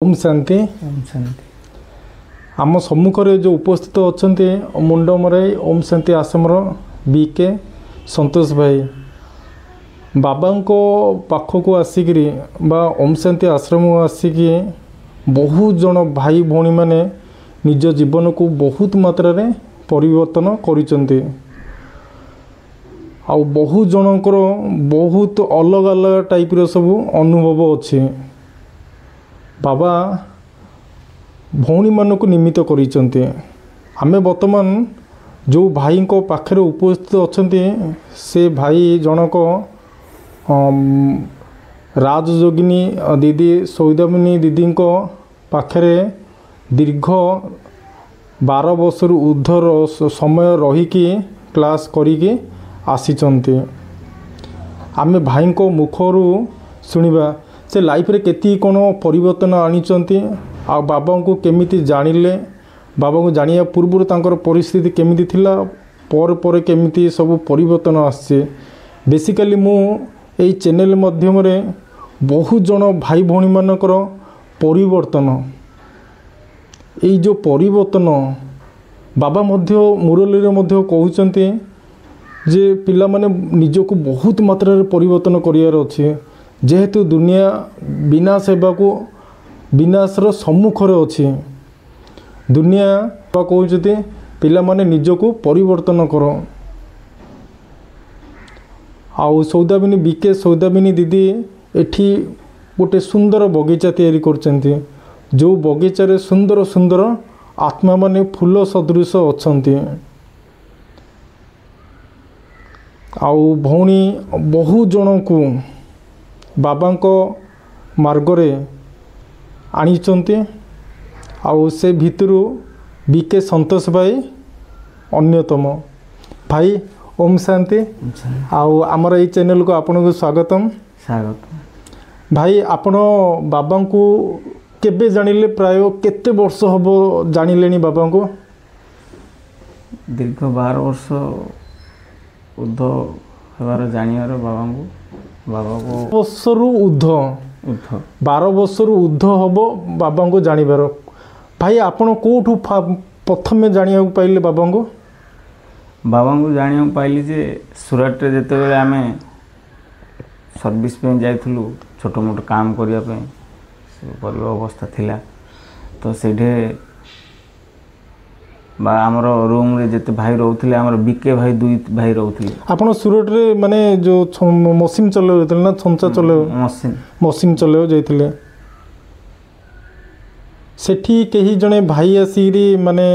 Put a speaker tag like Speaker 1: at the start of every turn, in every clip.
Speaker 1: ओम शांति।
Speaker 2: ओम शांति।
Speaker 1: आम सम्मुखें जो उपस्थित अच्छा मुंडमराई ओम शांति आश्रम बीके संतोष भाई बाबा पाखक आसिक ओम शांति आश्रम आसिक बहुत जन भाई भौणी मैंने निज जीवन को बहुत मात्रा रे परिवर्तन करिसेंती। आ बहुत जनकर बहुत अलग अलग टाइप रो सब अनुभव अच्छे। बाबा भौणी मानक निमित्त करिसेंती। आमे वर्तमान जो भाई को पाखरे उपस्थित अच्छे से भाई जनक राजयोगिनी दीदी सौदामिनी दीदी को पाखरे दीर्घ 12 वर्ष ऊर्ध्वर समय रहीकि क्लास करिकी आसीचंती। आमे भाई को मुखरू शुणा से लाइफ रे केती कोन परिवर्तन आनिचंती आ बाबा को केमिति जानिले बाबा को जानिया पूर्व तांकर परिस्थिति केमिति थिला पर केमिति सब परिवर्तन आसे। बेसिकली मु एई चैनल माध्यम रे बहुत जन भाई भौणी मानकर परिवर्तन एई जो परिवर्तन बाबा मध्य मुरली रे मध्य कहउचंती जे पिला माने निजको बहुत मात्रा रे परिवर्तन करियार अछि। जेहेतु दुनिया विनाश हेबाको विनाशर सम्मुखरे अछि। दुनिया कहउचंती पिला माने निजको परिवर्तन करो। आउ सौदामिनी बीके सौदामिनी दीदी एठी गोटे सुंदर बगीचा तैयारी करचंती। जो बगीचा रे सुंदर सुंदर आत्मा माने फूल सदृश अछंती। आउ भौणी बहु जन को बाबा को मार्ग रे आनिचंती। आउ से भितरु बीके संतोष भाई अन्यतम भाई। ओम शांति। आउ आमर ए चैनल को आपन को स्वागतम।
Speaker 2: स्वागत
Speaker 1: भाई। आपण बाबा को केबे जानिले प्राय केते वर्ष हबो जानिलेनी बाबा को?
Speaker 2: दीर्घ 12 वर्ष उर्ध हबार जानियार बाबा को
Speaker 1: वर्षरु उर्ध 12 वर्षरु उर्ध हबो बाबा को जानिबार। भाई आपण कोठू प्रथमे जानिया पाइले बाबा को?
Speaker 2: बाबा को जानिया पाइली जे सुरत रे जते बेले आमे सर्विस पे जाइथलु छोटो मोटो काम करिया पे परिवार अवस्था थिला। तो सेठे बा हमर रूम रे जते भाई रहउथिले हमर बीके भाई दुई भाई रहउथिले।
Speaker 1: आपण सुरत रे माने जो मशीन चले होतले ना छंचा चले मशीन चले जाइथिले। सेठी केही जने भाई आसीरी माने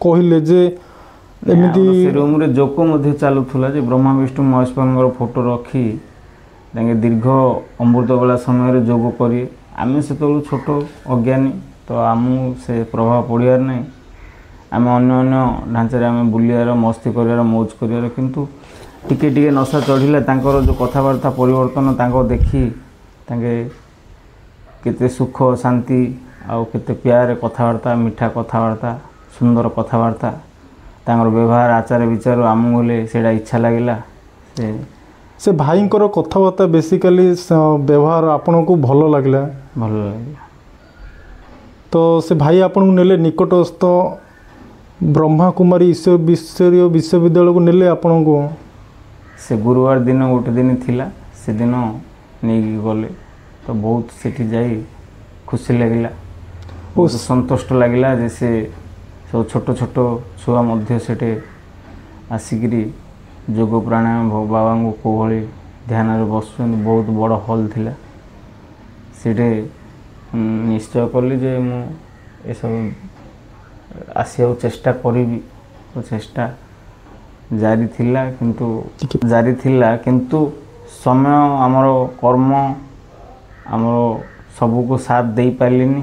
Speaker 1: कहिले जे
Speaker 2: एमिति रूम रे जोको मध्ये चालुथुला जे ब्रह्मा विष्णु महेश्वरଙ୍କର फोटो रखी तांगे दीर्घ अमृत बेला समय रे जोग करी। आमे सेतलु छोट अज्ञानी तो आमु से प्रभाव पड़ियार नै। आमे अन्य अन्य ढांचा रे आमे बुलियार मस्ती करियार मौज करियार किंतु टिके टिके नशा चढ़िला तांकर जो कथावार्ता परिवर्तन तांको देखी तांगे केते सुख शांति आ केते प्यार कथावार्ता मीठा कथावार्ता सुंदर कथावार्ता तांगर व्यवहार आचार विचार आमु होले सेडा इच्छा लागिला।
Speaker 1: से भाई कथाबार्ता बेसिकली व्यवहार आपन को भल लगला। तो से भाई आपन को नेले निकटस्थ ब्रह्मा कुमारी ईश्वरीय विश्वविद्यालय को नेले आपन को?
Speaker 2: से गुरुवार दिन गोटे दिन थिला से दिन नहीं गले तो बहुत सेठी जाई खुशी लागिला बहुत संतुष्ट लागिला। जैसे सब छोट छोट छुआ मध्य सेटे आसिकरी जोग प्राणायाम बाबा को कोभली ध्यान रे बसुन बहुत बड़ हॉल थिला। सेटे निश्चय कली जे मु ए सब आसिया चेष्टा करिवि। तो चेष्टा जारी थिला किंतु समय हमरो कर्म हमरो सबू को साथ दे पालिनी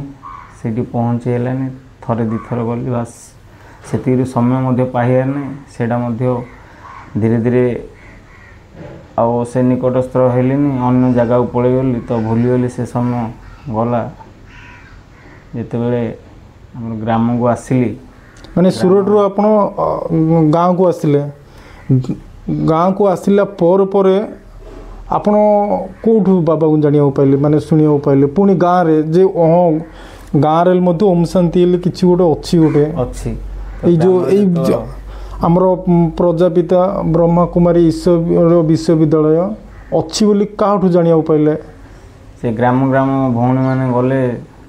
Speaker 2: सेठी पहुँची हेलानी। थरे दी थर गली बस सेती समय मध्य पाहियार नै सेटा मध्य धीरे धीरे आउ से निकटस्थ हेलिनी अन्य जगह को पळे गली तो भूली गली से समय गला। जेते बेले हमर ग्राम को आसिली
Speaker 1: माने सुरत रो आपण गांव को आसिले गांव को आसिला पर ଆପଣ କେଉଁଠୁ ବାବାଙ୍କୁ ଜାଣିବାକୁ ପାଇଲେ ମାନେ ଶୁଣିବାକୁ ପାଇଲେ ପୁଣି ଗାଁରେ ଯେ ହଁ ଗାଁରେ ମଧ୍ୟ ଓମ୍ ଶାନ୍ତି ହେଲେ କିଛି ଗୋଟେ ଅଛି ଗୋଟେ
Speaker 2: ଅଛି
Speaker 1: ଏଇ ଯେଉଁ ଆମର ପ୍ରଜାପିତା ବ୍ରହ୍ମାକୁମାରୀ ଈଶ୍ୱର ବିଶ୍ୱବିଦ୍ୟାଳୟ ଅଛି ବୋଲି କାହାଠୁ ଜାଣିବାକୁ ପାଇଲେ?
Speaker 2: ସେ ଗ୍ରାମ ଭଉଣୀମାନେ ଗଲେ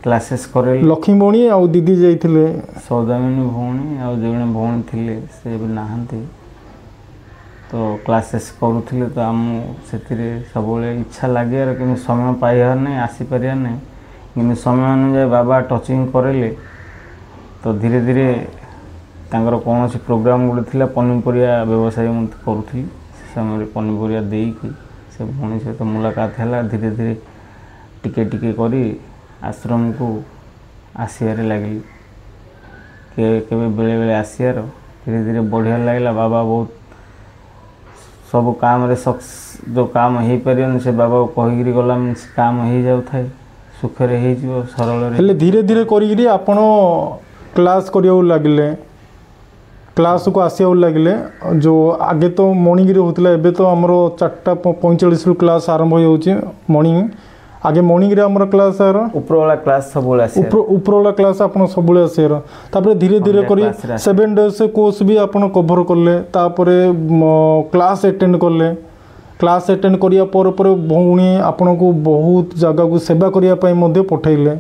Speaker 2: କ୍ଲାସେସ୍ କରେ।
Speaker 1: ଲକ୍ଷ୍ମୀ ଭଉଣୀ ଆଉ ଦିଦି ଯାଇଥିଲେ।
Speaker 2: ସୌଦାମିନୀ ଭଉଣୀ ଆଉ ଜଣେ ଭଉଣୀ ଥିଲେ ସେ ଏବେ ନାହାନ୍ତି ତ କ୍ଲାସେସ୍ କରୁଥିଲେ ତ ଆମକୁ ସେଥିରେ ସବୁବେଳେ ଇଚ୍ଛା ଲାଗିବାର କିନ୍ତୁ ସମୟ ପାଇବାର ନାହିଁ ଆସିପାରିବାର ନାହିଁ କିନ୍ତୁ ସମୟ ଅନୁଯାୟୀ ବାବା ଟଚିଂ କରେଇଲେ ତ ଧୀରେ ଧୀରେ ତାଙ୍କର କୌଣସି ପ୍ରୋଗ୍ରାମ୍ ଗୋଟେ ଥିଲା ପନିପରିବା ବ୍ୟବସାୟ ମୁଁ କରୁଥିଲି ସେ ସମୟରେ ପନିପରିବା ଦେଇକି ସେ ଭଉଣୀ ସହିତ ମୁଲାକାତ ହେଲା ଧୀରେ ଧୀରେ ଟିକେ ଟିକେ କରି ଆଶ୍ରମକୁ ଆସିବାରେ ଲାଗିଲି କେବେ ବେଳେବେଳେ ଆସିବାର ଧୀରେ ଧୀରେ ବଢ଼ିଆ ଲାଗିଲା ବାବା ବହୁତ ସବୁ କାମରେ ଯେଉଁ କାମ ହେଇପାରିବନି ସେ ବାବାକୁ କହିକିରି ଗଲା ସେ କାମ ହେଇଯାଉଥାଏ ସୁଖରେ ହେଇଯିବ ସରଳରେ।
Speaker 1: ହେଲେ ଧୀରେ ଧୀରେ କରିକିରି ଆପଣ କ୍ଲାସ୍ କରିବାକୁ ଲାଗିଲେ କ୍ଲାସ୍କୁ ଆସିବାକୁ ଲାଗିଲେ ଯେଉଁ ଆଗେ ତ ମର୍ଣ୍ଣିଂରେ ହେଉଥିଲା ଏବେ ତ ଆମର 4:45ରୁ କ୍ଲାସ୍ ଆରମ୍ଭ ହେଇଯାଉଛି ମର୍ଣ୍ଣିଂ ଆଗେ ମର୍ଣ୍ଣିଂରେ ଆମର କ୍ଲାସ୍
Speaker 2: ଉପରବେଳା କ୍ଲାସ୍ ସବୁବେଳେ
Speaker 1: ଉପରବେଳା କ୍ଲାସ୍ ଆପଣ ସବୁବେଳେ ଆସିବାର ତାପରେ ଧୀରେ ଧୀରେ କରି 7 ଡେଜ୍ କୋର୍ସ ବି ଆପଣ କଭର୍ କଲେ ତାପରେ କ୍ଲାସ୍ ଆଟେଣ୍ଡ କଲେ କ୍ଲାସ୍ ଆଟେଣ୍ଡ କରିବା ପରେ ପରେ ଭଉଣୀ ଆପଣଙ୍କୁ ବହୁତ ଜାଗାକୁ ସେବା କରିବା ପାଇଁ ମଧ୍ୟ ପଠାଇଲେ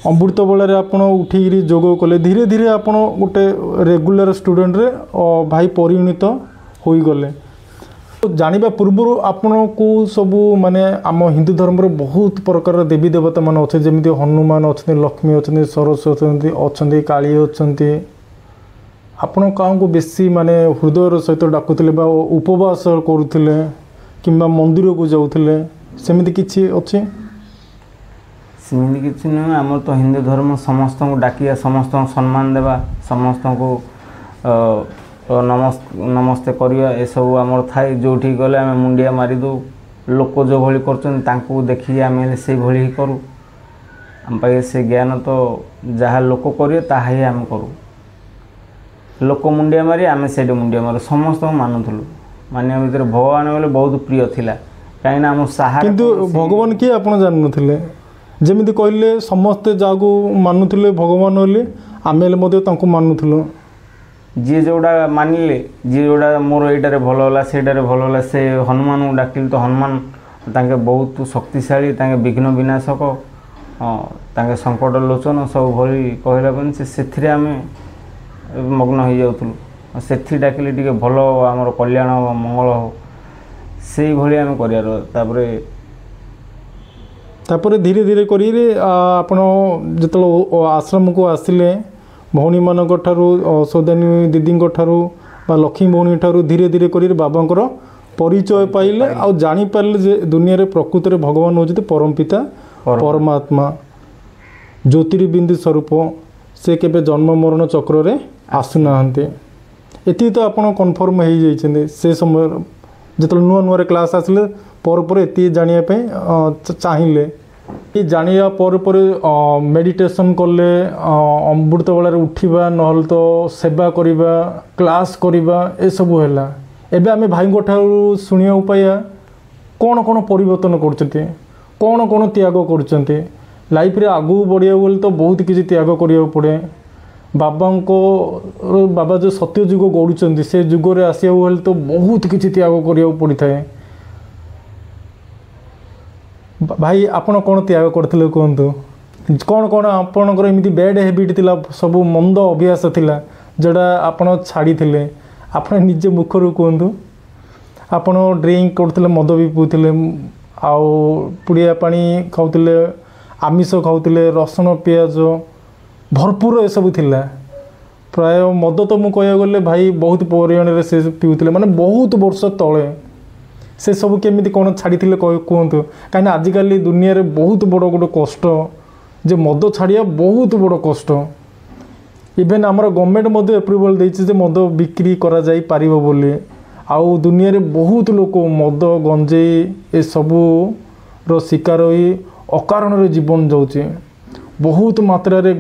Speaker 1: ଅମୃତବେଳାରେ ଆପଣ ଉଠିକିରି ଯୋଗ କଲେ ଧୀରେ ଧୀରେ ଆପଣ ଗୋଟେ ରେଗୁଲାର ଷ୍ଟୁଡେଣ୍ଟରେ ଭାଇ ପରିଣତ ହୋଇଗଲେ। ଜାଣିବା ପୂର୍ବରୁ ଆପଣଙ୍କୁ ସବୁ ମାନେ ଆମ ହିନ୍ଦୁ ଧର୍ମରେ ବହୁତ ପ୍ରକାର ଦେବୀ ଦେବତା ମାନେ ଅଛନ୍ତି ଯେମିତି ହନୁମାନ ଅଛନ୍ତି ଲକ୍ଷ୍ମୀ ଅଛନ୍ତି ସରସ୍ୱତୀ ଅଛନ୍ତି କାଳୀ ଅଛନ୍ତି ଆପଣ କାହାକୁ ବେଶୀ ମାନେ ହୃଦୟର ସହିତ ଡାକୁଥିଲେ ବା ଉପବାସ କରୁଥିଲେ କିମ୍ବା ମନ୍ଦିରକୁ ଯାଉଥିଲେ ସେମିତି କିଛି ଅଛି?
Speaker 2: ସେମିତି କିଛି ନୁହେଁ ଆମର ତ ହିନ୍ଦୁ ଧର୍ମ ସମସ୍ତଙ୍କୁ ଡାକିବା ସମସ୍ତଙ୍କୁ ସମ୍ମାନ ଦେବା ସମସ୍ତଙ୍କୁ ନମସ୍ତେ କରିବା ଏସବୁ ଆମର ଥାଏ ଯେଉଁଠିକି ଗଲେ ଆମେ ମୁଣ୍ଡିଆ ମାରିଦେଉ ଲୋକ ଯେଉଁଭଳି କରୁଛନ୍ତି ତାଙ୍କୁ ଦେଖିକି ଆମେ ହେଲେ ସେଇଭଳି ହିଁ କରୁ ଆମ ପାଖରେ ସେ ଜ୍ଞାନ ତ ଯାହା ଲୋକ କରିବେ ତାହା ହିଁ ଆମେ କରୁ ଲୋକ ମୁଣ୍ଡିଆ ମାରି ଆମେ ସେଇଠି ମୁଣ୍ଡିଆ ମାରୁ ସମସ୍ତଙ୍କୁ ମାନୁଥିଲୁ ମାନିବା ଭିତରେ ଭଗବାନ ବୋଲେ ବହୁତ ପ୍ରିୟ ଥିଲା କାହିଁକିନା ଆମ ସାହା
Speaker 1: କିନ୍ତୁ ଭଗବାନ କିଏ ଆପଣ ଜାଣିନଥିଲେ ଯେମିତି କହିଲେ ସମସ୍ତେ ଯାହାକୁ ମାନୁଥିଲେ ଭଗବାନ ବୋଲି ଆମେ ହେଲେ ମଧ୍ୟ ତାଙ୍କୁ ମାନୁଥିଲୁ
Speaker 2: ଯିଏ ଯେଉଁଟା ମାନିଲେ ଯିଏ ଯେଉଁଟା ମୋର ଏଇଟାରେ ଭଲ ହେଲା ସେଇଟାରେ ଭଲ ହେଲା ସେ ହନୁମାନଙ୍କୁ ଡାକିଲେ ତ ହନୁମାନ ତାଙ୍କେ ବହୁତ ଶକ୍ତିଶାଳୀ ତାଙ୍କେ ବିଘ୍ନ ବିନାଶକ ତାଙ୍କେ ସଙ୍କଟ ଲୋଚନ ସବୁ ଭଳି କହିଲା ପାଇଁ ସେଥିରେ ଆମେ ମଗ୍ନ ହେଇଯାଉଥିଲୁ ସେଥି ଡାକିଲେ ଟିକେ ଭଲ ଆମର କଲ୍ୟାଣ ହେବ ମଙ୍ଗଳ ହେବ ସେଇଭଳି ଆମେ କରିବାର
Speaker 1: ତାପରେ ଧୀରେ ଧୀରେ କରିକି ଆପଣ ଯେତେବେଳେ ଆଶ୍ରମକୁ ଆସିଲେ ଭଉଣୀମାନଙ୍କ ଠାରୁ ସୌଦାନୀ ଦିଦିଙ୍କ ଠାରୁ ବା ଲକ୍ଷ୍ମୀ ଭଉଣୀ ଠାରୁ ଧୀରେ ଧୀରେ କରି ବାବାଙ୍କର ପରିଚୟ ପାଇଲେ ଆଉ ଜାଣିପାରିଲେ ଯେ ଦୁନିଆରେ ପ୍ରକୃତରେ ଭଗବାନ ହେଉଛନ୍ତି ପରମପିତା ପରମାତ୍ମା ଜ୍ୟୋତିର୍ବିନ୍ଦୁ ସ୍ୱରୂପ ସେ କେବେ ଜନ୍ମ ମରଣ ଚକ୍ରରେ ଆସୁନାହାନ୍ତି ଏତିକି ତ ଆପଣ କନଫର୍ମ ହେଇଯାଇଛନ୍ତି ସେ ସମୟରେ ଯେତେବେଳେ ନୂଆ ନୂଆରେ କ୍ଲାସ୍ ଆସିଲେ ପରେ ଏତିକି ଜାଣିବା ପାଇଁ ଚାହିଁଲେ ଜାଣିବା ପରେ ମେଡ଼ିଟେସନ୍ କଲେ ଅମୃତବେଳାରେ ଉଠିବା ନହେଲେ ତ ସେବା କରିବା କ୍ଲାସ୍ କରିବା ଏସବୁ ହେଲା ଏବେ ଆମେ ଭାଇଙ୍କ ଠାରୁ ଶୁଣିବାକୁ ପାଇବା କ'ଣ କ'ଣ ପରିବର୍ତ୍ତନ କରୁଛନ୍ତି କ'ଣ କ'ଣ ତ୍ୟାଗ କରୁଛନ୍ତି ଲାଇଫ୍ରେ ଆଗକୁ ବଢ଼ିବାକୁ ଗଲେ ତ ବହୁତ କିଛି ତ୍ୟାଗ କରିବାକୁ ପଡ଼େ ବାବା ଯେଉଁ ସତ୍ୟ ଯୁଗ ଗଢ଼ୁଛନ୍ତି ସେ ଯୁଗରେ ଆସିବାକୁ ହେଲେ ତ ବହୁତ କିଛି ତ୍ୟାଗ କରିବାକୁ ପଡ଼ିଥାଏ ଭାଇ ଆପଣ କ'ଣ ତ୍ୟାଗ କରିଥିଲେ କୁହନ୍ତୁ କ'ଣ କ'ଣ ଆପଣଙ୍କର ଏମିତି ବ୍ୟାଡ଼୍ ହ୍ୟାବିଟ୍ ଥିଲା ସବୁ ମନ୍ଦ ଅଭ୍ୟାସ ଥିଲା ଯେଉଁଟା ଆପଣ ଛାଡ଼ିଥିଲେ ଆପଣ ନିଜେ ମୁଖରୁ କୁହନ୍ତୁ ଆପଣ ଡ୍ରିଙ୍କ କରୁଥିଲେ ମଦ ବି ପିଉଥିଲେ ଆଉ ପୁଡ଼ିଆ ପାଣି ଖାଉଥିଲେ ଆମିଷ ଖାଉଥିଲେ ରସୁଣ ପିଆଜ ଭରପୁର ଏସବୁ ଥିଲା ପ୍ରାୟ ମଦ ତ ମୁଁ କହିବାକୁ ଗଲେ ଭାଇ ବହୁତ ପରିମାଣରେ ସେ ପିଉଥିଲେ ମାନେ ବହୁତ ବର୍ଷ ତଳେ ସେ ସବୁ କେମିତି କ'ଣ ଛାଡ଼ିଥିଲେ କୁହନ୍ତୁ କାହିଁକିନା ଆଜିକାଲି ଦୁନିଆରେ ବହୁତ ବଡ଼ ଗୋଟେ କଷ୍ଟ ଯେ ମଦ ଛାଡ଼ିବା ବହୁତ ବଡ଼ କଷ୍ଟ ଇଭେନ୍ ଆମର ଗଭର୍ଣ୍ଣମେଣ୍ଟ ମଧ୍ୟ ଆପ୍ରୁଭାଲ୍ ଦେଇଛି ଯେ ମଦ ବିକ୍ରି କରାଯାଇପାରିବ ବୋଲି ଆଉ ଦୁନିଆରେ ବହୁତ ଲୋକ ମଦ ଗଞ୍ଜେଇ ଏସବୁର ଶିକାର ହୋଇ ଅକାରଣରେ ଜୀବନ ଯାଉଛି ବହୁତ ମାତ୍ରାରେ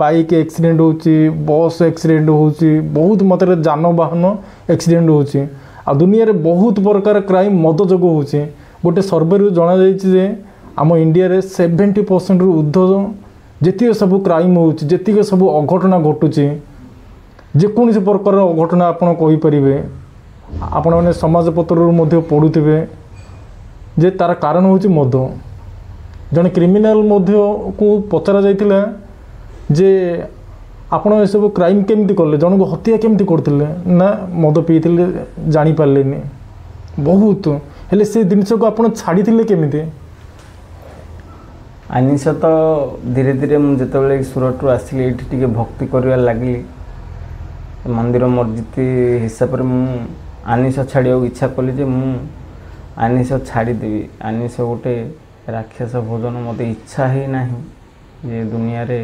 Speaker 1: ବାଇକ୍ ଆକ୍ସିଡେଣ୍ଟ ହେଉଛି ବସ୍ ଆକ୍ସିଡେଣ୍ଟ ହେଉଛି ବହୁତ ମାତ୍ରାରେ ଯାନବାହନ ଆକ୍ସିଡେଣ୍ଟ ହେଉଛି आ दुनिया रे बहुत प्रकार क्राइम मद जोग होचे गोटे सर्वे रु जना जायछि जे आम इंडिया रे 70% रु ऊर्ध्व जेतिक सब क्राइम होचे जेतिक सब अघटना घटुचे जेकोसी प्रकार अघटना आपण कहि परिबे आपण माने समाज पत्र रु मध्ये पढुथिबे जे तार कारण होचे मद जने क्रिमिनल मध्ये को पचरा जाइतिला जे आपण ए सब क्राइम केमती करले जन को हत्या केमती करथिले ना मद पीथिले जानि पारलेनी बहुत हेले से जिनस को आपण छाड़ीथिले केमती
Speaker 2: आनिश तो धीरे धीरे मुझे जितेबाला सूरत रु आसिली ये टिके भक्ति कर लगिली मंदिर मस्जिद हिसाब से मुझे आनिश छाड़ा इच्छा कली जे मु आनिश छाड़देवी आनिश गोटे राक्षस भोजन मत इच्छा ही ना जे दुनिया रे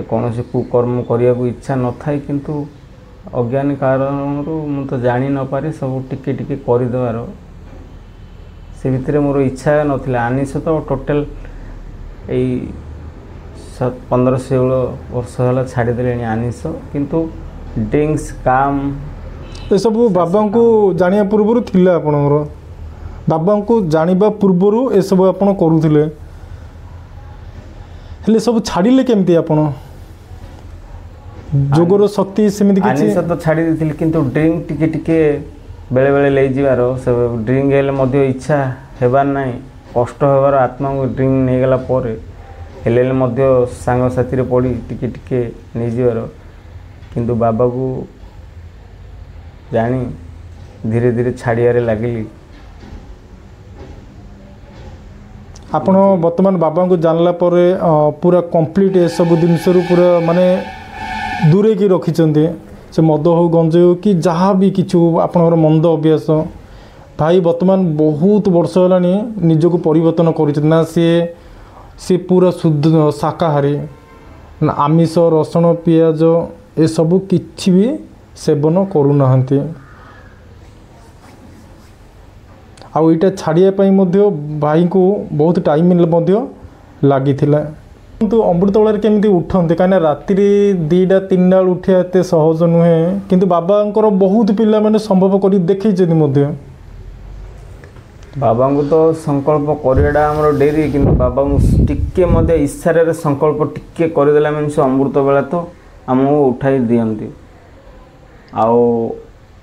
Speaker 2: कौन से कुकर्म करने को इच्छा न था किंतु अज्ञान कारण मु तो जानी न पारे सब टिके टिके करदेवार से भितर मोर इच्छा नाला आनिश तो टोटल यही 15-16 वर्ष है छाड़देले आनिश किंतु ड्रिंक्स काम
Speaker 1: ये सब बाबा को जानिया पूर्व थिला आपनर बाबा को जानिबा पूर्व ये सब आपन करूथिले हेले सब छाड़िले केमती आपन जोगर शक्ति सेमिति किछि
Speaker 2: आनिश तो छाड़ी देथिल किंतु ड्रिंक टिके टिके बेले बेले ले जिवार सब ड्रिंक हेले मध्य इच्छा हेबार नाही कष्ट हेबार आत्मा को ड्रिंक नहीं गला परे हेले मध्य सांग साथी रे पड़ी टिके टिके नहीं जिवार किंतु बाबा को जानी धीरे धीरे छाड़ियारे लगिली
Speaker 1: आपण वर्तमान बाबा को जानला परे पूरा कंप्लीट ए सब जिनस पूरा माने दूरे की रखिचंती से मद हो गंजे हो कि जहाँ भी किछु आपनर मंद अभ्यास भाई वर्तमान बहुत वर्ष होलानी निजको परिवर्तन कर ना सी पूरा शुद्ध शाकाहारी ना आमिष रसुण पियाज ए सब किछि भी सेवन करूना आउ इटा छाड़िया भाई को बहुत टाइम लगी किंतु अमृतबला केमती उठते कहीं राति 2टा 3टा उठा एत सहज नुहे किंतु बाबा बहुत पिला माने संभव कर देखते
Speaker 2: बाबा को तो संकल्प करवाटा आमर डेरी किंतु बाबा टिके इशारे संकल्प टिके करदेला माने से अमृत बेला तो आमको उठाई दियंती आउ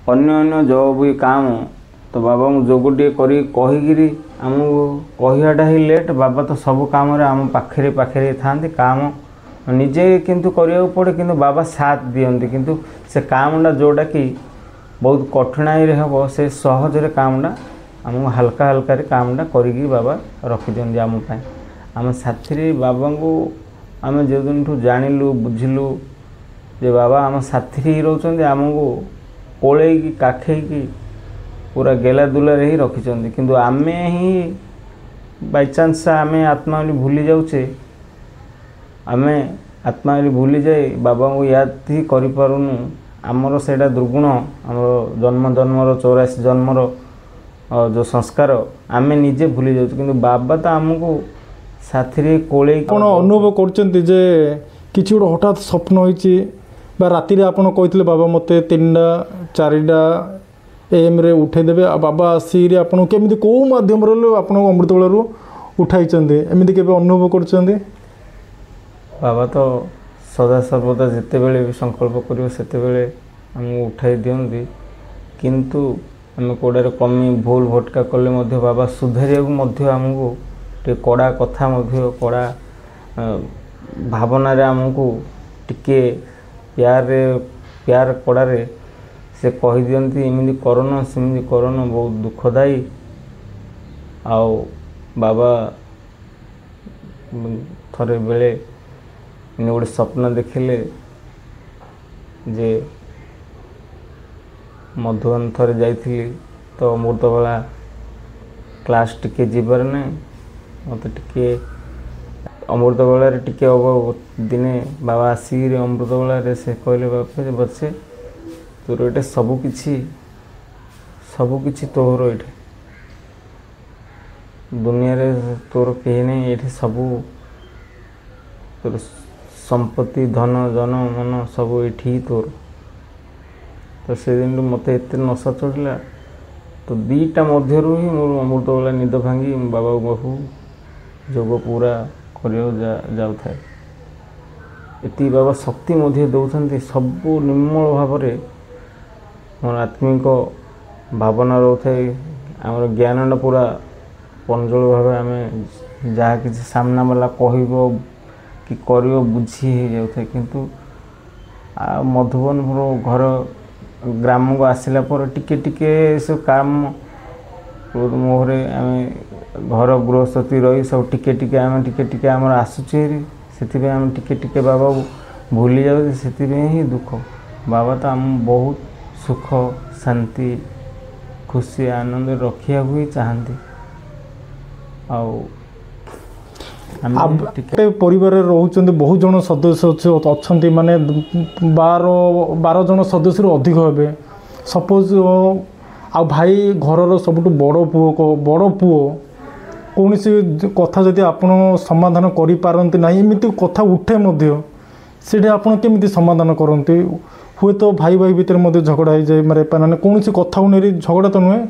Speaker 2: अन्य जो भी काम तो बाबा जो गोटे कहीकि आमको कहवाटा ही लेट बाबा तो सब काम आम पाखे पाखे था काम निजे किंतु करिया पड़े किंतु बाबा साथ दियंती किंतु से कामटा जोटा कि बहुत कठिनाई रे हम से सहजरे कामटा आमको हल्का हल्का कामटा करी बाबा रखी दियंती आम पाए आम साथी बाबा को आम जो दिन जानिलु बुझिलु जे बाबा आम साथी ही रोचंदी आमको कोलैकी काखेकी पूरा गेला दुलारे ही रखिचंदी किंतु आमे ही बाय चांस आमे आत्मा भूली जाऊचे आमे आत्मा भूली जाए बाबा को याद ही करि पारुनु आमर सेटा दुर्गुण आमर जन्म जन्मर 84 जन्मर जो संस्कार आमे निजे भूली जाऊचे किंतु बाबा तो आमको साथी कोले
Speaker 1: कोन अनुभव करचंती जे किछि गोटे हठात स्वप्न होइछि बा राति रे आपण कहितले बाबा मते 3टा 4टा एम रे उठे देबे आ बाबा आसी रे आपण केमिति को माध्यम रे आपण अमृतबला रु उठाई चंदे एमिति केबे अनुभव करचंदे
Speaker 2: बाबा तो सदा सर्वदा जिते बेले भी संकल्प करियो सेते बेले हमको उठाई दियंती किंतु आम कोड़े कमी भूल भटका कले मध्य बाबा सुधारिया को मध्य हमको टे कड़ा कथा मध्य कड़ा भावना रे हमको टिके प्यार कड़ारे से कही दियंती एमती करन सेमती करन बहुत दुखदायी आओ बाबा थरे बेले गोटे स्वप्न देखिले जे मधुबन थरे जाइथिली तो अमृतबला क्लास टिके जीवार ना मत टिके अमृतबला टिके दिने बाबा आसी अमृतबला से कहले बापे बच्चे तोर ये सबकि तोर ये दुनिया रे तोर कहीं नहीं ये सब तोर संपत्ति धन जन मन सब ये तोर ତ ସେଦିନଠୁ ମୋତେ ଏତେ ନଶା ଚଢ଼ିଲା ତ 2ଟା ମଧ୍ୟରୁ ହିଁ ମୋର ଅମୃତବେଳା ନିଦ ଭାଙ୍ଗି ବାବାକୁ ପାଖକୁ ଯୋଗ ପୁରା କରିବାକୁ ଯାଉଥାଏ। ଏତିକି ବାବା ଶକ୍ତି ମଧ୍ୟ ଦେଉଛନ୍ତି, ସବୁ ନିର୍ମଳ ଭାବରେ ମୋର ଆତ୍ମିକ ଭାବନା ରହୁଥାଏ। ଆମର ଜ୍ଞାନଟା ପୁରା ପଞ୍ଜଳ ଭାବେ ଆମେ ଯାହା କିଛି ସାମ୍ନା ବାଲା କହିବ କି କରିବ ବୁଝି ହେଇଯାଉଥାଏ। କିନ୍ତୁ ମଧୁବନର ଘର ଗ୍ରାମକୁ ଆସିଲା ପରେ ଟିକେ ଟିକେ ସବୁ କାମ ମୁହଁରେ ଆମେ ଘର ଗୃହସ୍ଥତି ରହି ସବୁ ଟିକେ ଟିକେ ଆମର ଆସୁଛି ହେରି, ସେଥିପାଇଁ ଆମେ ଟିକେ ଟିକେ ବାବାକୁ ଭୁଲି ଯାଉଛେ। ସେଥିପାଇଁ ହିଁ ଦୁଃଖ। ବାବା ତ ଆମ ବହୁତ ସୁଖ ଶାନ୍ତି ଖୁସି ଆନନ୍ଦରେ ରଖିବାକୁ ହିଁ ଚାହାନ୍ତି। ଆଉ
Speaker 1: ଗୋଟେ ପରିବାରରେ ରହୁଛନ୍ତି ବହୁତ ଜଣ ସଦସ୍ୟ ଅଛନ୍ତି, ମାନେ 12 ଜଣ ସଦସ୍ୟରୁ ଅଧିକ ହେବେ ସପୋଜ୍। ଆଉ ଭାଇ ଘରର ସବୁଠୁ ବଡ଼ ପୁଅ କୌଣସି କଥା ଯଦି ଆପଣ ସମାଧାନ କରିପାରନ୍ତି ନାହିଁ, ଏମିତି କଥା ଉଠେ ମଧ୍ୟ, ସେଇଟା ଆପଣ କେମିତି ସମାଧାନ କରନ୍ତି? ହୁଏତ ଭାଇ ଭିତରେ ମଧ୍ୟ ଝଗଡ଼ା ହେଇଯାଏ, ମାନେ କୌଣସି କଥାକୁ ନେଇ ଝଗଡ଼ା ତ ନୁହେଁ,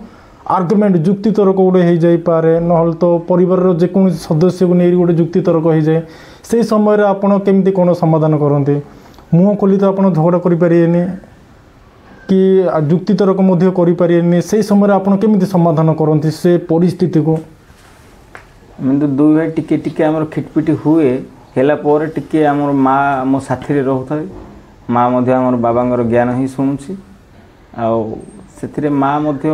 Speaker 1: ଆର୍ଗୁମେଣ୍ଟ ଯୁକ୍ତି ତର୍କ ଗୋଟେ ହେଇଯାଇପାରେ, ନହେଲେ ତ ପରିବାରର ଯେକୌଣସି ସଦସ୍ୟକୁ ନେଇ ଗୋଟେ ଯୁକ୍ତି ତର୍କ ହେଇଯାଏ। ସେହି ସମୟରେ ଆପଣ କେମିତି କ'ଣ ସମାଧାନ କରନ୍ତି? ମୁହଁ ଖୋଲି ତ ଆପଣ ଝଗଡ଼ା କରିପାରିବେନି କି ଯୁକ୍ତି ତର୍କ ମଧ୍ୟ କରିପାରିବେନି। ସେହି ସମୟରେ ଆପଣ କେମିତି ସମାଧାନ କରନ୍ତି ସେ ପରିସ୍ଥିତିକୁ?
Speaker 2: ଏମିତି ଦୁଇ ଭାଇ ଟିକେ ଟିକେ ଆମର ଖିଟପିଟି ହୁଏ, ହେଲା ପରେ ଟିକେ ଆମର ମା' ଆମ ସାଥିରେ ରହୁଥାଏ। ମା' ମଧ୍ୟ ଆମର ବାବାଙ୍କର ଜ୍ଞାନ ହିଁ ଶୁଣୁଛି। ଆଉ ସେଥିରେ ମା' ମଧ୍ୟ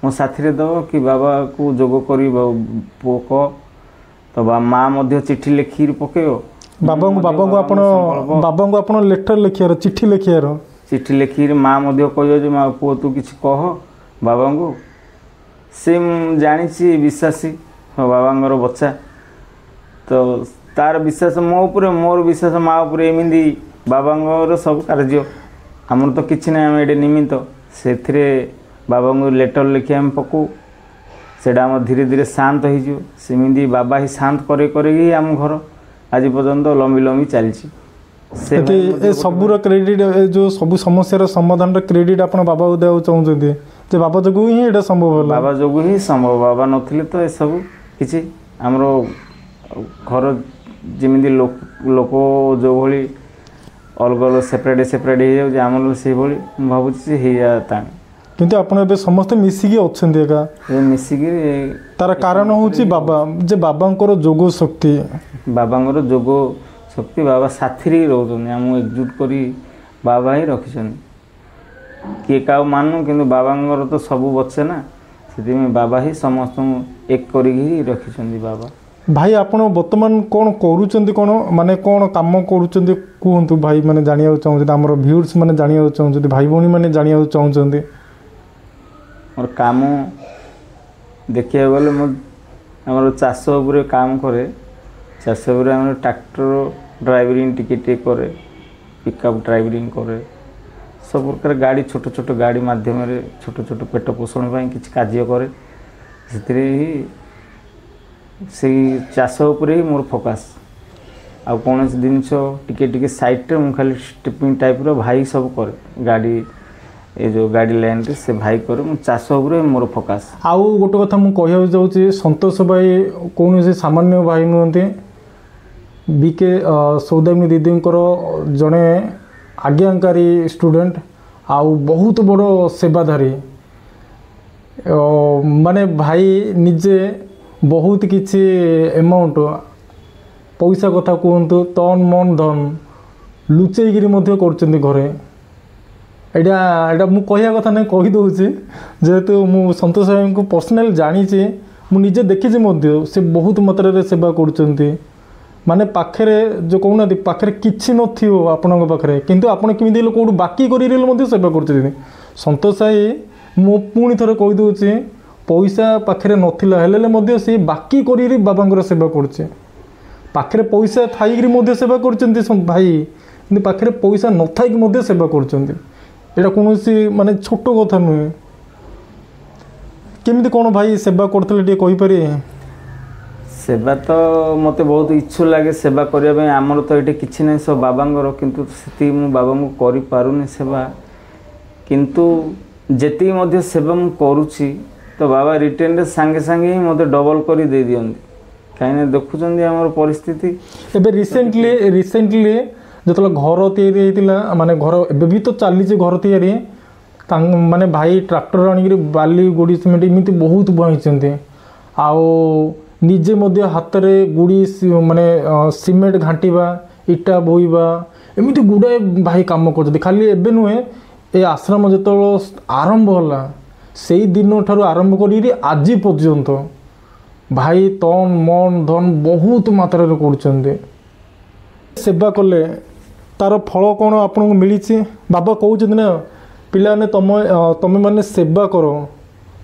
Speaker 2: ମୋ ସାଥିରେ ଦେବ କି ବାବାକୁ ଯୋଗ କରି ପୁଅ କହ, ତ ମା' ମଧ୍ୟ ଚିଠି ଲେଖିକି ପକାଇବ।
Speaker 1: ବାବାଙ୍କୁ ଆପଣ ଲେଟର୍ ଲେଖିବାର, ଚିଠି
Speaker 2: ଲେଖିକିରି ମା' ମଧ୍ୟ କହିବ ଯେ ମା' ପୁଅ ତୁ କିଛି କହ ବାବାଙ୍କୁ। ସେ ମୁଁ ଜାଣିଛି ବିଶ୍ୱାସୀ ମୋ ବାବାଙ୍କର ବଚ୍ଚା, ତ ତାର ବିଶ୍ୱାସ ମୋ ଉପରେ, ମୋର ବିଶ୍ୱାସ ମା' ଉପରେ। ଏମିତି ବାବାଙ୍କର ସବୁ କାର୍ଯ୍ୟ, ଆମର ତ କିଛି ନାହିଁ, ଆମେ ଏଠି ନିମିତ୍ତ। ସେଥିରେ ବାବାଙ୍କୁ ଲେଟର୍ ଲେଖି ଆମେ ପକାଉ, ସେଇଟା ଆମର ଧୀରେ ଧୀରେ ଶାନ୍ତ ହେଇଯିବ। ସେମିତି ବାବା ହିଁ ଶାନ୍ତ କରିକି ଆମ ଘର ଆଜି ପର୍ଯ୍ୟନ୍ତ ଲମ୍ବି ଚାଲିଛି।
Speaker 1: ଏ ସବୁର କ୍ରେଡ଼ିଟ୍, ଏ ଯେଉଁ ସବୁ ସମସ୍ୟାର ସମାଧାନର କ୍ରେଡ଼ିଟ୍ ଆପଣ ବାବାକୁ ଦେବାକୁ ଚାହୁଁଛନ୍ତି ଯେ ବାବା ଯୋଗୁଁ ହିଁ ଏଇଟା ସମ୍ଭବ ହେଲା?
Speaker 2: ବାବା ଯୋଗୁଁ ହିଁ ସମ୍ଭବ। ବାବା ନଥିଲେ ତ ଏସବୁ କିଛି ଆମର ଘର ଯେମିତି ଲୋକ ଯେଉଁଭଳି ଅଲଗା ସେପାରେଟ୍ ହେଇଯାଉଛି, ଆମର ସେଇଭଳି ମୁଁ ଭାବୁଛି ହେଇଯାଆନ୍ତା।
Speaker 1: କିନ୍ତୁ ଆପଣ ଏବେ ସମସ୍ତେ ମିଶିକି ଅଛନ୍ତି ଏକା
Speaker 2: ମିଶିକି।
Speaker 1: ତାର କାରଣ ହେଉଛି ବାବା, ଯେ ବାବାଙ୍କର ଯୋଗ ଶକ୍ତି, ବାବା ସାଥିରେ ହିଁ ରହୁଛନ୍ତି। ଆମକୁ ଏକଜୁଟ କରି ବାବା ହିଁ ରଖିଛନ୍ତି। କିଏ କାହାକୁ ମାନୁ, କିନ୍ତୁ ବାବାଙ୍କର ତ ସବୁ ବଚେ ନା, ସେଥିପାଇଁ ବାବା ହିଁ ସମସ୍ତଙ୍କୁ ଏକ କରିକି ହିଁ ରଖିଛନ୍ତି ବାବା। ଭାଇ ଆପଣ ବର୍ତ୍ତମାନ କ'ଣ କରୁଛନ୍ତି? ମାନେ କ'ଣ କାମ କରୁଛନ୍ତି କୁହନ୍ତୁ ଭାଇ, ମାନେ ଜାଣିବାକୁ ଚାହୁଁଛନ୍ତି, ଆମର ଭିଉର୍ସ ମାନେ ଜାଣିବାକୁ ଚାହୁଁଛନ୍ତି, ଭାଇ ଭଉଣୀ ମାନେ ଜାଣିବାକୁ ଚାହୁଁଛନ୍ତି।
Speaker 2: ମୋର କାମ ଦେଖିବାକୁ ଗଲେ ମୁଁ ଆମର ଚାଷ ଉପରେ କାମ କରେ। ଚାଷ ଉପରେ ଆମର ଟ୍ରାକ୍ଟର ଡ୍ରାଇଭରିଂ ଟିକେ କରେ, ପିକଅପ୍ ଡ୍ରାଇଭରିଂ କରେ, ସବୁ ପ୍ରକାର ଗାଡ଼ି, ଛୋଟ ଛୋଟ ଗାଡ଼ି ମାଧ୍ୟମରେ ଛୋଟ ପେଟ ପୋଷଣ ପାଇଁ କିଛି କାର୍ଯ୍ୟ କରେ। ସେଥିରେ ହିଁ ସେଇ ଚାଷ ଉପରେ ହିଁ ମୋର ଫୋକସ୍। ଆଉ କୌଣସି ଜିନିଷ ଟିକେ ସାଇଡ଼୍ରେ ମୁଁ ଖାଲି ଷ୍ଟିପିଂ ଟାଇପ୍ର ଭାଇ ସବୁ କରେ। ଗାଡ଼ି, ଏ ଯେଉଁ ଗାଡ଼ି ଲାଇନ୍ରେ ସେ ଭାଇ କରେ, ମୁଁ ଚାଷ ଉପରେ ମୋର ଫୋକସ୍।
Speaker 1: ଆଉ ଗୋଟେ କଥା ମୁଁ କହିବାକୁ ଯାଉଛି, ସନ୍ତୋଷ ଭାଇ କୌଣସି ସାମାନ୍ୟ ଭାଇ ନୁହନ୍ତି। ବିକେ ସୌଦାମିନୀ ଦିଦିଙ୍କର ଜଣେ ଆଜ୍ଞାକାରୀ ଷ୍ଟୁଡେଣ୍ଟ, ଆଉ ବହୁତ ବଡ଼ ସେବାଧାରୀ। ମାନେ ଭାଇ ନିଜେ ବହୁତ କିଛି ଆମାଉଣ୍ଟ, ପଇସା କଥା କୁହନ୍ତୁ, ତନ୍ ମନ୍ ଧନ୍ ଲୁଚେଇକିରି ମଧ୍ୟ କରୁଛନ୍ତି ଘରେ। ଏଇଟା ମୁଁ କହିବା କଥା ନାହିଁ, କହିଦେଉଛି। ଯେହେତୁ ମୁଁ ସନ୍ତୋଷ ଭାଇଙ୍କୁ ପର୍ସନାଲି ଜାଣିଛି, ମୁଁ ନିଜେ ଦେଖିଛି ମଧ୍ୟ, ସେ ବହୁତ ମାତ୍ରାରେ ସେବା କରୁଛନ୍ତି। ମାନେ ପାଖରେ ଯେଉଁ କହୁନାହାନ୍ତି, ପାଖରେ କିଛି ନଥିବ ଆପଣଙ୍କ ପାଖରେ, କିନ୍ତୁ ଆପଣ କେମିତି ହେଲେ କେଉଁଠୁ ବାକି କରିଲେ ମଧ୍ୟ ସେବା କରୁଛନ୍ତି। ସନ୍ତୋଷ ଭାଇ, ମୁଁ ପୁଣି ଥରେ କହିଦେଉଛି, ପଇସା ପାଖରେ ନଥିଲା ହେଲେ ମଧ୍ୟ ସେ ବାକି କରିକି ବାବାଙ୍କର ସେବା କରୁছে। ପାଖରେ ପଇସା ଥାଇକି ମଧ୍ୟ ସେବା କରୁଛନ୍ତି ଭାଇ, କିନ୍ତୁ ପାଖରେ ପଇସା ନଥାଇକି ମଧ୍ୟ ସେବା କରୁଛନ୍ତି। ଏଇଟା କୌଣସି ମାନେ ଛୋଟ କଥା ନୁହେଁ। କେମିତି କ'ଣ ଭାଇ ସେବା କରୁଥିଲେ ଟିକେ କହିପାରିବେ?
Speaker 2: ସେବା ତ ମୋତେ ବହୁତ ଇଚ୍ଛା ଲାଗେ ସେବା କରିବା ପାଇଁ। ଆମର ତ ଏଠି କିଛି ନାହିଁ, ସବୁ ବାବାଙ୍କର, କିନ୍ତୁ ସେତିକି ମୁଁ ବାବାଙ୍କୁ କରିପାରୁନି ସେବା। କିନ୍ତୁ ଯେତିକି ମଧ୍ୟ ସେବା ମୁଁ କରୁଛି ତ ବାବା ରିଟର୍ଣ୍ଣରେ ସାଙ୍ଗେ ସାଙ୍ଗେ ହିଁ ମୋତେ ଡବଲ କରି ଦେଇ ଦିଅନ୍ତି। କାହିଁକିନା ଦେଖୁଛନ୍ତି ଆମର ପରିସ୍ଥିତି।
Speaker 1: ଏବେ ରିସେଣ୍ଟଲି ଯେତେବେଳେ ଘର ତିଆରି ହେଇଥିଲା, ମାନେ ଘର ଏବେ ବି ତ ଚାଲିଛି ଘର ତିଆରି, ମାନେ ଭାଇ ଟ୍ରାକ୍ଟର ଆଣିକିରି ବାଲି ଗୋଡ଼ି ସିମେଣ୍ଟ ଏମିତି ବହୁତ ବୁହାଇଛନ୍ତି। ଆଉ ନିଜେ ମଧ୍ୟ ହାତରେ ଗୋଡ଼ି ମାନେ ସିମେଣ୍ଟ ଘାଣ୍ଟିବା, ଇଟା ବୋହିବା, ଏମିତି ଗୁଡ଼ାଏ ଭାଇ କାମ କରୁଛନ୍ତି। ଖାଲି ଏବେ ନୁହେଁ, ଏ ଆଶ୍ରମ ଯେତେବେଳେ ଆରମ୍ଭ ହେଲା ସେଇ ଦିନଠାରୁ ଆରମ୍ଭ କରିକି ଆଜି ପର୍ଯ୍ୟନ୍ତ ଭାଇ ତନ ମନ ଧନ ବହୁତ ମାତ୍ରାରେ କରୁଛନ୍ତି। ସେବା କଲେ ତାର ଫଳ କ'ଣ ଆପଣଙ୍କୁ ମିଳିଛି? ବାବା କହୁଛନ୍ତି ନା, ପିଲାମାନେ ତମେ ମାନେ ସେବା କର,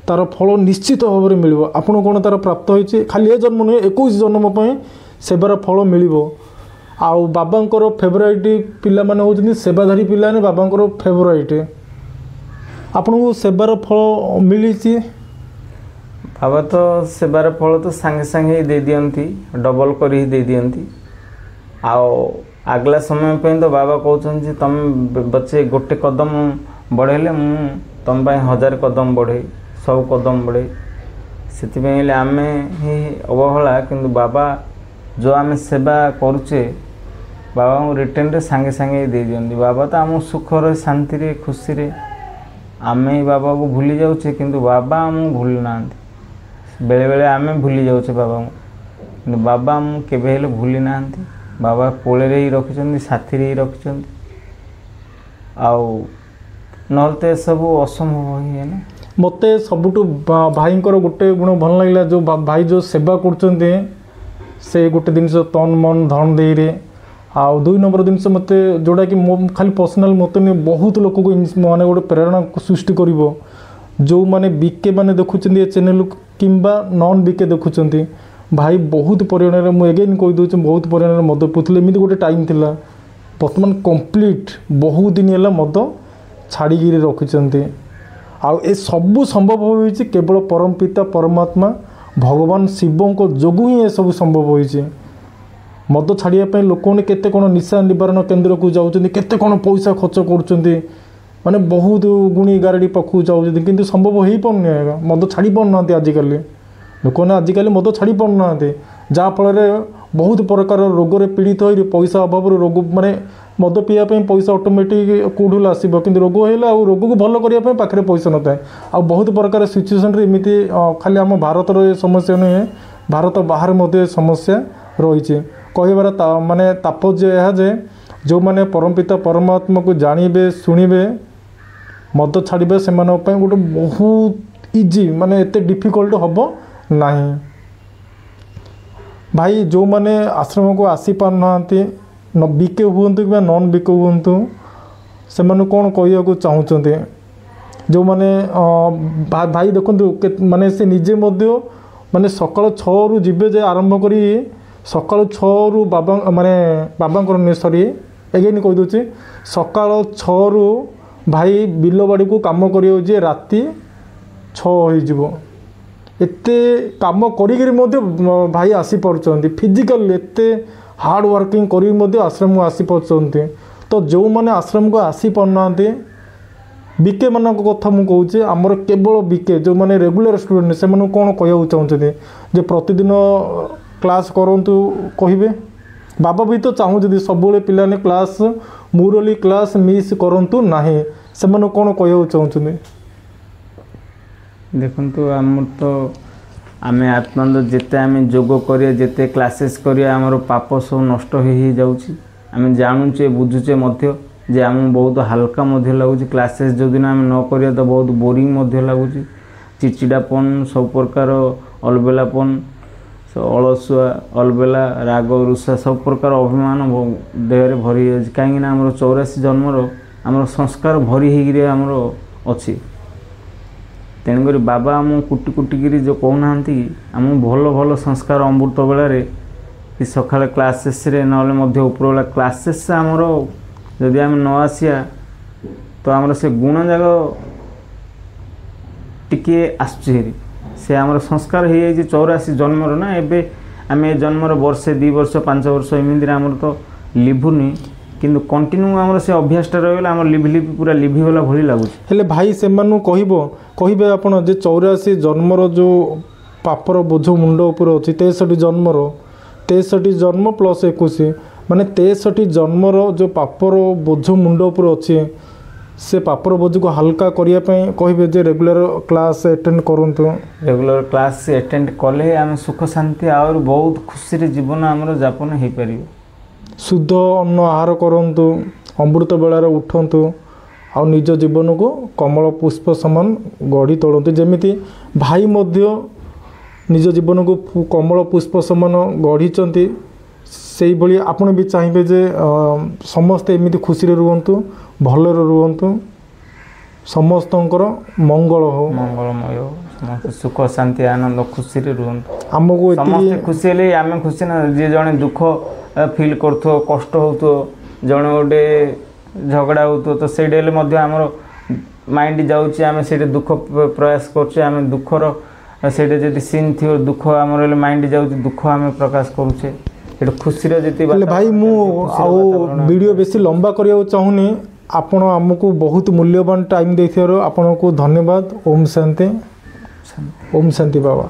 Speaker 1: ତାର ଫଳ ନିଶ୍ଚିତ ଭାବରେ ମିଳିବ। ଆପଣ କ'ଣ ତାର ପ୍ରାପ୍ତ ହୋଇଛି? ଖାଲି ଏ ଜନ୍ମ ନୁହେଁ, 21 ଜନ୍ମ ପାଇଁ ସେବାର ଫଳ ମିଳିବ। ଆଉ ବାବାଙ୍କର ଫେଭରାଇଟ୍ ପିଲାମାନେ ହେଉଛନ୍ତି ସେବାଧାରୀ ପିଲାମାନେ, ବାବାଙ୍କର ଫେଭରାଇଟ୍। ଆପଣଙ୍କୁ ସେବାର ଫଳ ମିଳିଛି?
Speaker 2: ବାବା ତ ସେବାର ଫଳ ତ ସାଙ୍ଗେ ସାଙ୍ଗେ ହିଁ ଦେଇ ଦିଅନ୍ତି, ଡବଲ କରି ହିଁ ଦେଇ ଦିଅନ୍ତି। ଆଉ ଆଗଲା ସମୟ ପାଇଁ ତ ବାବା କହୁଛନ୍ତି ଯେ ତୁମେ ବଚ୍ଚେ ଗୋଟେ କଦମ ବଢ଼େଇଲେ ମୁଁ ତୁମ ପାଇଁ 1000 କଦମ ବଢ଼େଇ, 100 କଦମ ବଢ଼େଇ। ସେଥିପାଇଁ ହେଲେ ଆମେ ହିଁ ଅବହେଳା, କିନ୍ତୁ ବାବା ଯେଉଁ ଆମେ ସେବା କରୁଛେ ବାବାଙ୍କୁ ରିଟର୍ଣ୍ଣରେ ସାଙ୍ଗେ ସାଙ୍ଗେ ଦେଇ ଦିଅନ୍ତି। ବାବା ତ ଆମ ସୁଖରେ, ଶାନ୍ତିରେ, ଖୁସିରେ, ଆମେ ବାବାକୁ ଭୁଲି ଯାଉଛେ କିନ୍ତୁ ବାବା ଆମକୁ ଭୁଲି ନାହାନ୍ତି। ବେଳେବେଳେ ଆମେ ଭୁଲି ଯାଉଛେ ବାବାଙ୍କୁ, କିନ୍ତୁ ବାବା ଆମକୁ କେବେ ହେଲେ ଭୁଲି ନାହାନ୍ତି। ବାବା କୋଳରେ ହିଁ ରଖିଛନ୍ତି, ସାଥିରେ ହିଁ ରଖିଛନ୍ତି। ଆଉ ନହେଲେ ତ ଏସବୁ ଅସମ୍ଭବ ହିଁ ନା।
Speaker 1: ମୋତେ ସବୁଠୁ ଭାଇଙ୍କର ଗୋଟେ ଗୁଣ ଭଲ ଲାଗିଲା, ଯେଉଁ ଭାଇ ଯେଉଁ ସେବା କରୁଛନ୍ତି ସେ ଗୋଟେ ଜିନିଷ ତନ ମନ ଧନ ଦେଇରେ। ଆଉ 2 ନମ୍ବର ଜିନିଷ ମୋତେ ଯେଉଁଟାକି ଖାଲି ପର୍ସନାଲ ମୋତେ ନୁହେଁ, ବହୁତ ଲୋକକୁ ମାନେ ଗୋଟେ ପ୍ରେରଣା ସୃଷ୍ଟି କରିବ। ଯେଉଁମାନେ ବିକେ ମାନେ ଦେଖୁଛନ୍ତି ଏ ଚ୍ୟାନେଲ କିମ୍ବା ନନ୍ ବିକେ ଦେଖୁଛନ୍ତି, ଭାଇ ବହୁତ ପରିମାଣରେ, ମୁଁ ଏଗେନ୍ କହିଦେଉଛି, ବହୁତ ପରିମାଣରେ ମଦ ପିଉଥିଲେ। ଏମିତି ଗୋଟେ ଟାଇମ୍ ଥିଲା, ବର୍ତ୍ତମାନ କମ୍ପ୍ଲିଟ୍ ବହୁତ ଦିନ ହେଲା ମଦ ଛାଡ଼ିକିରି ରଖିଛନ୍ତି। ଆଉ ଏ ସବୁ ସମ୍ଭବ ହୋଇଛି କେବଳ ପରମ ପିତା ପରମାତ୍ମା ଭଗବାନ ଶିବଙ୍କ ଯୋଗୁଁ ହିଁ ଏସବୁ ସମ୍ଭବ ହୋଇଛି। ମଦ ଛାଡ଼ିବା ପାଇଁ ଲୋକମାନେ କେତେ କ'ଣ ନିଶା ନିବାରଣ କେନ୍ଦ୍ରକୁ ଯାଉଛନ୍ତି, କେତେ କ'ଣ ପଇସା ଖର୍ଚ୍ଚ କରୁଛନ୍ତି, ମାନେ ବହୁତ ଗୁଣି ଗାରେଡ଼ି ପାଖକୁ ଯାଉଛନ୍ତି, କିନ୍ତୁ ସମ୍ଭବ ହୋଇପାରୁନି। ଆଜ୍ଞା ମଦ ଛାଡ଼ି ପାରୁନାହାନ୍ତି ଆଜିକାଲି ଲୋକମାନେ, ଆଜିକାଲି ମଦ ଛାଡ଼ି ପାରୁନାହାନ୍ତି, ଯାହାଫଳରେ ବହୁତ ପ୍ରକାର ରୋଗରେ ପୀଡ଼ିତ ହୋଇ ପଇସା ଅଭାବରୁ ରୋଗ, ମାନେ ମଦ ପିଇବା ପାଇଁ ପଇସା ଅଟୋମେଟିକ୍ କେଉଁଠୁ ଆସିବ, କିନ୍ତୁ ରୋଗ ହେଲେ ଆଉ ରୋଗକୁ ଭଲ କରିବା ପାଇଁ ପାଖରେ ପଇସା ନଥାଏ। ଆଉ ବହୁତ ପ୍ରକାର ସିଚୁଏସନ୍ରେ ଏମିତି, ଖାଲି ଆମ ଭାରତର ଏ ସମସ୍ୟା ନୁହେଁ, ଭାରତ ବାହାରେ ମଧ୍ୟ ଏ ସମସ୍ୟା ରହିଛି। କହିବାର ମାନେ ତାତ୍ପର୍ଯ୍ୟ ଏହା ଯେ ଯେଉଁମାନେ ପରମପିତା ପରମାତ୍ମାକୁ ଜାଣିବେ, ଶୁଣିବେ, ମଦ ଛାଡ଼ିବେ, ସେମାନଙ୍କ ପାଇଁ ଗୋଟେ ବହୁତ ଇଜି, ମାନେ ଏତେ ଡିଫିକଲ୍ଟ ହେବ ନାହିଁ। ଭାଇ ଯେଉଁମାନେ ଆଶ୍ରମକୁ ଆସିପାରୁନାହାନ୍ତି, ବିକେ ହୁଅନ୍ତୁ କିମ୍ବା ନନ୍ ବିକେ ହୁଅନ୍ତୁ, ସେମାନଙ୍କୁ କ'ଣ କହିବାକୁ ଚାହୁଁଛନ୍ତି? ଯେଉଁମାନେ ଭାଇ ଦେଖନ୍ତୁ, ମାନେ ସେ ନିଜେ ମଧ୍ୟ ମାନେ ସକାଳ 6ରୁ ଯିବେ ଯେ ଆରମ୍ଭ କରି ସକାଳ 6ରୁ ମାନେ ବାବାଙ୍କର ସରି ଏଗେନ୍ କହିଦେଉଛି, ସକାଳ 6ରୁ ଭାଇ ବିଲବାଡ଼ିକୁ କାମ କରିବାକୁ ଯିଏ ରାତି 6 ହୋଇଯିବ। ଏତେ କାମ କରିକିରି ମଧ୍ୟ ଭାଇ ଆସିପାରୁଛନ୍ତି, ଫିଜିକାଲି ଏତେ ହାର୍ଡ଼ ୱାର୍କିଂ କରିକି ମଧ୍ୟ ଆଶ୍ରମକୁ ଆସିପାରୁଛନ୍ତି। ତ ଯେଉଁମାନେ ଆଶ୍ରମକୁ ଆସିପାରୁନାହାନ୍ତି, ବିକେମାନଙ୍କ କଥା ମୁଁ କହୁଛି, ଆମର କେବଳ ବିକେ ଯେଉଁମାନେ ରେଗୁଲାର ଷ୍ଟୁଡେଣ୍ଟ, ସେମାନଙ୍କୁ କ'ଣ କହିବାକୁ ଚାହୁଁଛନ୍ତି ଯେ ପ୍ରତିଦିନ କ୍ଲାସ୍ କରନ୍ତୁ? କହିବେ ବାବା ବି ତ ଚାହୁଁଛନ୍ତି ସବୁବେଳେ ପିଲାମାନେ କ୍ଲାସ୍, ମୁରଲି କ୍ଲାସ୍ ମିସ୍ କରନ୍ତୁ ନାହିଁ, ସେମାନଙ୍କୁ କ'ଣ କହିବାକୁ ଚାହୁଁଛନ୍ତି?
Speaker 2: ଦେଖନ୍ତୁ, ଆମର ତ ଆମେ ଆତ୍ମାନ୍ତ ଯେତେ ଆମେ ଯୋଗ କରିବା, ଯେତେ କ୍ଲାସେସ୍ କରିବା, ଆମର ପାପ ସବୁ ନଷ୍ଟ ହେଇଯାଉଛି। ଆମେ ଜାଣୁଛେ, ବୁଝୁଛେ ମଧ୍ୟ ଯେ ଆମକୁ ବହୁତ ହାଲକା ମଧ୍ୟ ଲାଗୁଛି। କ୍ଲାସେସ୍ ଯେଉଁଦିନ ଆମେ ନ କରିବା ତ ବହୁତ ବୋରିଂ ମଧ୍ୟ ଲାଗୁଛି, ଚିଚିଡ଼ାପନ, ସବୁ ପ୍ରକାର ଅଲବେଲାପନ, ଅଳସୁଆ, ଅଲବେଲା, ରାଗ, ରୁଷା, ସବୁ ପ୍ରକାର ଅଭିମାନ ଦେହରେ ଭରି ହେଇଯାଉଛି। କାହିଁକିନା ଆମର 84 ଜନ୍ମର ଆମର ସଂସ୍କାର ଭରି ହେଇକିରି ଆମର ଅଛି। ତେଣୁକରି ବାବା ଆମକୁ କୁଟି କୁଟିକିରି ଯେଉଁ କହୁନାହାନ୍ତି, ଆମକୁ ଭଲ ଭଲ ସଂସ୍କାର ଅମୃତ ବେଳାରେ, କି ସକାଳେ କ୍ଲାସେସ୍ରେ, ନହେଲେ ମଧ୍ୟ ଉପରବେଳା କ୍ଲାସେସ୍ରେ ଆମର ଯଦି ଆମେ ନ ଆସିବା ତ ଆମର ସେ ଗୁଣ ଯାକ ଟିକିଏ ଆସୁଛି ହେରି। ସେ ଆମର ସଂସ୍କାର ହେଇଯାଇଛି 84 ଜନ୍ମର ନା। ଏବେ ଆମେ ଏ ଜନ୍ମର ବର୍ଷେ, 2 ବର୍ଷ, 5 ବର୍ଷ ଏମିତିରେ ଆମର ତ ଲିଭୁନି। କିନ୍ତୁ କଣ୍ଟିନ୍ୟୁ ଆମର ସେ ଅଭ୍ୟାସଟା ରହିଗଲା ଆମର ଲିଭି ପୁରା ଲିଭିଗଲା ଭଳି ଲାଗୁଛି।
Speaker 1: ହେଲେ ଭାଇ ସେମାନଙ୍କୁ କହିବେ ଆପଣ ଯେ 84 ଜନ୍ମର ଯେଉଁ ପାପର ବୋଝ ମୁଣ୍ଡ ଉପରେ ଅଛି, 63 ଜନ୍ମର 63 ଜନ୍ମ ପ୍ଲସ୍ 21 ମାନେ 63 ଜନ୍ମର ଯେଉଁ ପାପର ବୋଝ ମୁଣ୍ଡ ଉପରେ ଅଛି, ସେ ପାପର ବୋଝକୁ ହାଲକା କରିବା ପାଇଁ କହିବେ ଯେ ରେଗୁଲାର କ୍ଲାସ୍ ଆଟେଣ୍ଡ କରନ୍ତୁ।
Speaker 2: ରେଗୁଲାର କ୍ଲାସ୍ ଆଟେଣ୍ଡ କଲେ ଆମେ ସୁଖ ଶାନ୍ତି ଆହୁରି ବହୁତ ଖୁସିରେ ଜୀବନ ଆମର ଯାପନ ହେଇପାରିବ।
Speaker 1: ଶୁଦ୍ଧ ଅନ୍ନ ଆହାର କରନ୍ତୁ, ଅମୃତ ବେଳାରେ ଉଠନ୍ତୁ, ଆଉ ନିଜ ଜୀବନକୁ କମଳ ପୁଷ୍ପ ସମାନ ଗଢ଼ି ତୋଳନ୍ତୁ। ଯେମିତି ଭାଇ ମଧ୍ୟ ନିଜ ଜୀବନକୁ କମଳ ପୁଷ୍ପ ସମାନ ଗଢ଼ିଛନ୍ତି, ସେଇଭଳି ଆପଣ ବି ଚାହିଁବେ ଯେ ସମସ୍ତେ ଏମିତି ଖୁସିରେ ରୁହନ୍ତୁ, ଭଲରେ ରୁହନ୍ତୁ, ସମସ୍ତଙ୍କର ମଙ୍ଗଳ ହଉ,
Speaker 2: ମଙ୍ଗଳମୟ ହଉ, ସମସ୍ତେ ସୁଖ ଶାନ୍ତି ଆନନ୍ଦ ଖୁସିରେ ରୁହନ୍ତୁ।
Speaker 1: ଆମକୁ
Speaker 2: ସମସ୍ତେ ଖୁସି ହେଲେ ଆମେ ଖୁସି ନା। ଯିଏ ଜଣେ ଦୁଃଖ ଫିଲ୍ କରୁଥିବ, କଷ୍ଟ ହେଉଥିବ, ଜଣେ ଗୋଟେ ଝଗଡ଼ା ହେଉଥିବ, ତ ସେଇଟା ହେଲେ ମଧ୍ୟ ଆମର ମାଇଣ୍ଡ ଯାଉଛି, ଆମେ ସେଇଟା ଦୁଃଖ ପ୍ରୟାସ କରୁଛେ, ଆମେ ଦୁଃଖର ସେଇଟା ଯଦି ସିନ୍ ଥିବ ଦୁଃଖ ଆମର ହେଲେ ମାଇଣ୍ଡ ଯାଉଛି, ଦୁଃଖ ଆମେ ପ୍ରକାଶ କରୁଛେ। ଏଇଟା ଖୁସିର ଯେତିକି
Speaker 1: ହେଲେ ଭାଇ ମୁଁ ଆଉ ଭିଡ଼ିଓ ବେଶୀ ଲମ୍ବା କରିବାକୁ ଚାହୁଁନି, ଆପଣ ଆମକୁ ବହୁତ ମୂଲ୍ୟବାନ ଟାଇମ୍ ଦେଇଥିବାରୁ ଆପଣଙ୍କୁ ଧନ୍ୟବାଦ। ଓମ୍ ଶାନ୍ତି, ଓମ୍ ଶାନ୍ତି ବାବା।